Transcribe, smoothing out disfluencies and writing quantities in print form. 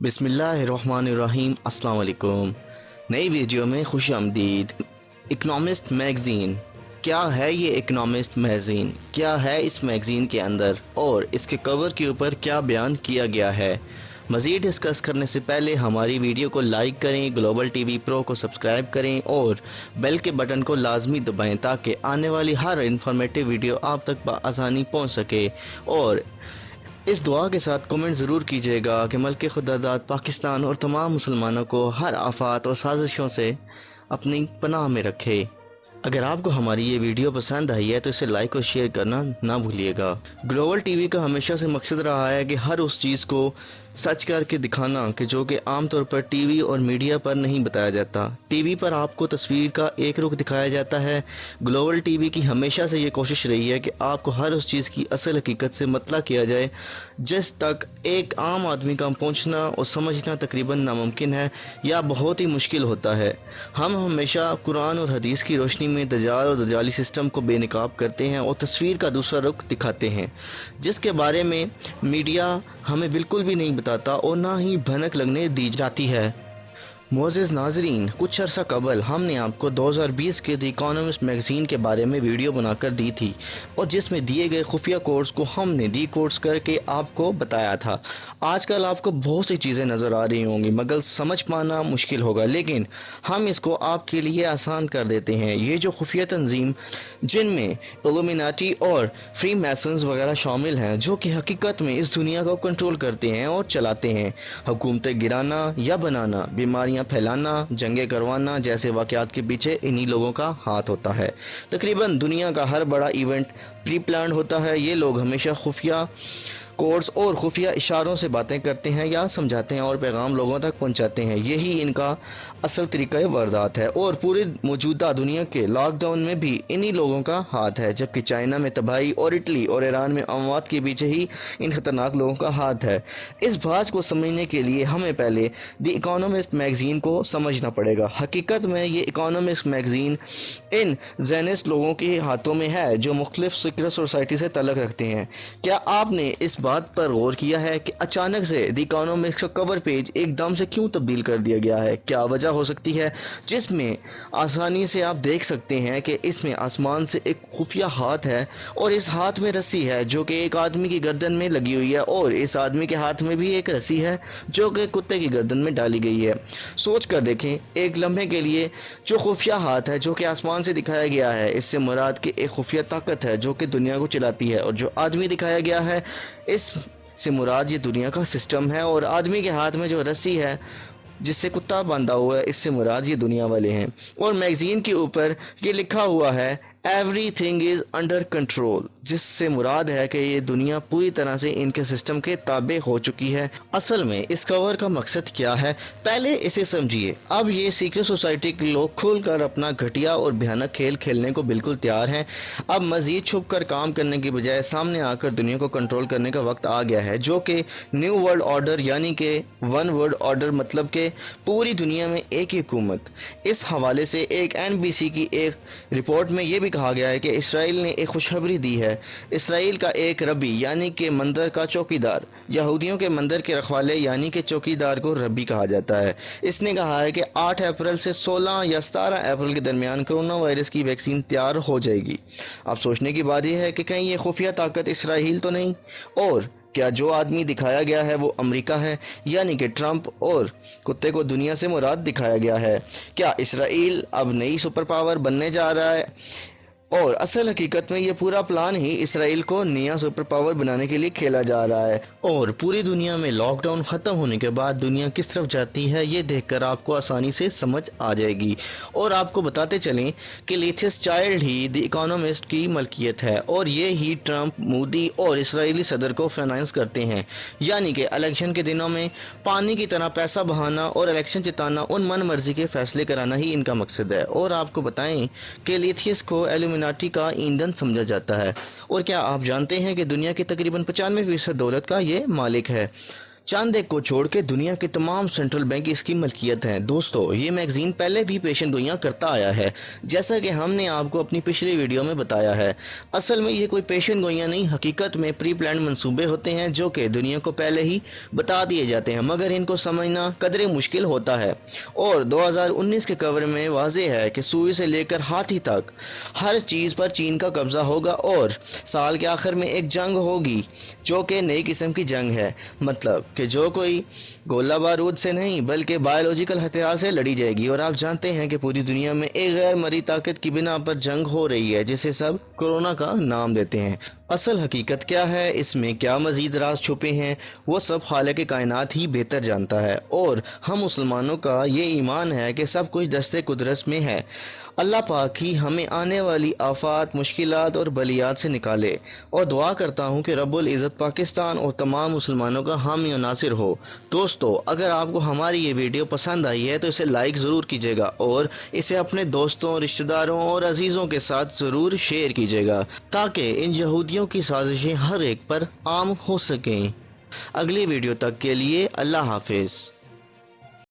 بسم اللہ الرحمن الرحیم۔ السلام علیکم۔ نئی ویڈیو میں خوش آمدید۔ اکنامسٹ میگزین، کیا ہے یہ اکنامسٹ میگزین؟ کیا ہے اس میگزین کے اندر اور اس کے کور کے اوپر کیا بیان کیا گیا ہے؟ مزید ڈسکس کرنے سے پہلے ہماری ویڈیو کو لائک کریں، گلوبل ٹی وی پرو کو سبسکرائب کریں اور بیل کے بٹن کو لازمی دبائیں تاکہ آنے والی ہر انفارمیٹیو ویڈیو آپ تک بآسانی پہنچ سکے۔ اور اس دعا کے ساتھ کمنٹ ضرور کیجیے گا کہ ملک خدا داد پاکستان اور تمام مسلمانوں کو ہر آفات اور سازشوں سے اپنی پناہ میں رکھے۔ اگر آپ کو ہماری یہ ویڈیو پسند آئی ہے تو اسے لائک اور شیئر کرنا نہ بھولیے گا۔ گلوبل ٹی وی کا ہمیشہ سے مقصد رہا ہے کہ ہر اس چیز کو سچ کر کے دکھانا کہ جو کہ عام طور پر ٹی وی اور میڈیا پر نہیں بتایا جاتا۔ ٹی وی پر آپ کو تصویر کا ایک رخ دکھایا جاتا ہے۔ گلوبل ٹی وی کی ہمیشہ سے یہ کوشش رہی ہے کہ آپ کو ہر اس چیز کی اصل حقیقت سے مطلع کیا جائے جس تک ایک عام آدمی کا پہنچنا اور سمجھنا تقریباً ناممکن ہے یا بہت ہی مشکل ہوتا ہے۔ ہم ہمیشہ قرآن اور حدیث کی روشنی میں دجال اور دجالی سسٹم کو بے نقاب کرتے ہیں اور تصویر کا دوسرا رخ دکھاتے ہیں جس کے بارے میں میڈیا ہمیں بالکل بھی نہیں بتاتا اور نہ ہی بھنک لگنے دی جاتی ہے۔ معزز ناظرین، کچھ عرصہ قبل ہم نے آپ کو 2020 کے دی اکانومسٹ میگزین کے بارے میں ویڈیو بنا کر دی تھی اور جس میں دیے گئے خفیہ کوڈز کو ہم نے ڈی کوڈز کر کے آپ کو بتایا تھا۔ آج کل آپ کو بہت سی چیزیں نظر آ رہی ہوں گی مگر سمجھ پانا مشکل ہوگا، لیکن ہم اس کو آپ کے لیے آسان کر دیتے ہیں۔ یہ جو خفیہ تنظیم جن میں الومیناٹی اور فری میسنز وغیرہ شامل ہیں جو کہ حقیقت میں اس دنیا کو کنٹرول کرتے ہیں اور چلاتے ہیں، حکومتیں گرانا یا بنانا، بیماریاں پھیلانا، جنگیں کروانا جیسے واقعات کے پیچھے انہی لوگوں کا ہاتھ ہوتا ہے۔ تقریباً دنیا کا ہر بڑا ایونٹ پری پلانڈ ہوتا ہے۔ یہ لوگ ہمیشہ خفیہ کوڈز اور خفیہ اشاروں سے باتیں کرتے ہیں یا سمجھاتے ہیں اور پیغام لوگوں تک پہنچاتے ہیں۔ یہی ان کا اصل طریقہ واردات ہے اور پوری موجودہ دنیا کے لاک ڈاؤن میں بھی انہی لوگوں کا ہاتھ ہے، جبکہ چائنا میں تباہی اور اٹلی اور ایران میں اموات کے پیچھے ہی ان خطرناک لوگوں کا ہاتھ ہے۔ اس بات کو سمجھنے کے لیے ہمیں پہلے دی اکانومسٹ میگزین کو سمجھنا پڑے گا۔ حقیقت میں یہ اکانومسٹ میگزین ان زینسٹ لوگوں کے ہاتھوں میں ہے جو مختلف سیکرٹ سوسائٹی سے تعلق رکھتے ہیں۔ کیا آپ نے اس بات پر غور کیا ہے کہ اچانک سے دی اکانومسٹ کا کور پیج ایک دم سے کیوں تبدیل کر دیا گیا ہے؟ کیا وجہ ہو سکتی ہے جس میں آسانی سے آپ دیکھ سکتے ہیں کہ اس میں آسمان سے ایک خفیہ ہاتھ ہے اور اس ہاتھ میں رسی ہے جو کہ ایک آدمی کی گردن میں لگی ہوئی ہے اور اس آدمی کے ہاتھ میں بھی ایک رسی ہے جو کہ کتے کی گردن میں ڈالی گئی ہے۔ سوچ کر دیکھیں ایک لمحے کے لیے، جو خفیہ ہاتھ ہے جو کہ آسمان سے دکھایا گیا ہے اس سے مراد کہ ایک خفیہ طاقت ہے جو کہ دنیا کو چلاتی ہے، اور جو آدمی دکھایا گیا ہے اس سے مراد یہ دنیا کا سسٹم ہے، اور آدمی کے ہاتھ میں جو رسی ہے جس سے کتا باندھا ہوا ہے اس سے مراد یہ دنیا والے ہیں۔ اور میگزین کے اوپر یہ لکھا ہوا ہے every thing is under control, جس سے مراد ہے کہ یہ دنیا پوری طرح سے ان کے سسٹم کے تابع ہو چکی ہے۔ اصل میں اس کور کا مقصد کیا ہے پہلے اسے سمجھیے۔ اب یہ سیکرٹ سوسائٹی کے لوگ کھل کر اپنا گھٹیا اور بھیانک کھیل کھیلنے کو بالکل تیار ہیں۔ اب مزید چھپ کر کام کرنے کی بجائے سامنے آ کر دنیا کو کنٹرول کرنے کا وقت آ گیا ہے، جو کہ نیو ورلڈ آرڈر یعنی کہ ون ورلڈ آرڈر، مطلب کہ پوری دنیا میں ایک ہی حکومت۔ اس حوالے سے ایک NBC کی ایک رپورٹ میں یہ بھی کہا گیا ہے کہ اسرائیل نے ایک خوشخبری دی ہے۔ اسرائیل کا ایک ربی یعنی کہ مندر کا چوکیدار، یہودیوں کے مندر کے رکھوالے یعنی کہ چوکیدار کو ربی کہا جاتا ہے، اس نے کہا ہے کہ 8 اپریل سے 16 یا 17 اپریل کے درمیان کرونا وائرس کی ویکسین تیار ہو جائے گی۔ اب سوچنے کی بات یہ ہے کہ کہیں یہ خفیہ طاقت اسرائیل تو نہیں؟ اور کیا جو آدمی دکھایا گیا ہے وہ امریکہ ہے یعنی کہ ٹرمپ، اور کتے کو دنیا سے مراد دکھایا گیا ہے؟ کیا اسرائیل اب نئی سپر پاور بننے جا رہا ہے؟ اور اصل حقیقت میں یہ پورا پلان ہی اسرائیل کو نیا سپر پاور بنانے کے لیے کھیلا جا رہا ہے۔ اور پوری دنیا میں لاک ڈاؤن ختم ہونے کے بعد دنیا کس طرف جاتی ہے یہ دیکھ کر آپ کو آسانی سے سمجھ آ جائے گی۔ اور آپ کو بتاتے چلیں کہ لیتھس چائلڈ ہی دی اکانومسٹ کی ملکیت ہے اور یہ ہی ٹرمپ، مودی اور اسرائیلی صدر کو فائنانس کرتے ہیں، یعنی کہ الیکشن کے دنوں میں پانی کی طرح پیسہ بہانا اور الیکشن جتانا، ان من مرضی کے فیصلے کرانا ہی ان کا مقصد ہے۔ اور آپ کو بتائیں کہ لیتھس کو الومیناٹی کا ایندھن سمجھا جاتا ہے، اور کیا آپ جانتے ہیں کہ دنیا کی تقریباً 95% دولت کا یہ مالک ہے؟ چند ایک کو چھوڑ کے دنیا کے تمام سینٹرل بینک اس کی ملکیت ہیں۔ دوستو، یہ میگزین پہلے بھی پیشن گوئیاں کرتا آیا ہے، جیسا کہ ہم نے آپ کو اپنی پچھلی ویڈیو میں بتایا ہے۔ اصل میں یہ کوئی پیشن گوئیاں نہیں، حقیقت میں پری پلانڈ منصوبے ہوتے ہیں جو کہ دنیا کو پہلے ہی بتا دیے جاتے ہیں، مگر ان کو سمجھنا قدرے مشکل ہوتا ہے۔ اور 2019 کے کور میں واضح ہے کہ سوئی سے لے کر ہاتھی تک ہر چیز پر چین کا قبضہ ہوگا، اور سال کے آخر میں ایک جنگ ہوگی جو کہ نئی قسم کی جنگ ہے، مطلب کہ جو کوئی گولہ بارود سے نہیں بلکہ بایولوجیکل ہتھیار سے لڑی جائے گی۔ اور آپ جانتے ہیں کہ پوری دنیا میں ایک غیر مرئی طاقت کی بنا پر جنگ ہو رہی ہے جسے سب کورونا کا نام دیتے ہیں۔ اصل حقیقت کیا ہے، اس میں کیا مزید راز چھپے ہیں، وہ سب خالق کائنات ہی بہتر جانتا ہے، اور ہم مسلمانوں کا یہ ایمان ہے کہ سب کچھ دست قدرت میں ہے۔ اللہ پاک ہی ہمیں آنے والی آفات، مشکلات اور بلیات سے نکالے، اور دعا کرتا ہوں کہ رب العزت پاکستان اور تمام مسلمانوں کا حامی و ناصر ہو۔ دوستو، اگر آپ کو ہماری یہ ویڈیو پسند آئی ہے تو اسے لائک ضرور کیجیے گا، اور اسے اپنے دوستوں، رشتہ داروں اور عزیزوں کے ساتھ ضرور شیئر کیجیے گا تاکہ ان یہودیوں کی سازشیں ہر ایک پر عام ہو سکیں۔ اگلی ویڈیو تک کے لیے اللہ حافظ۔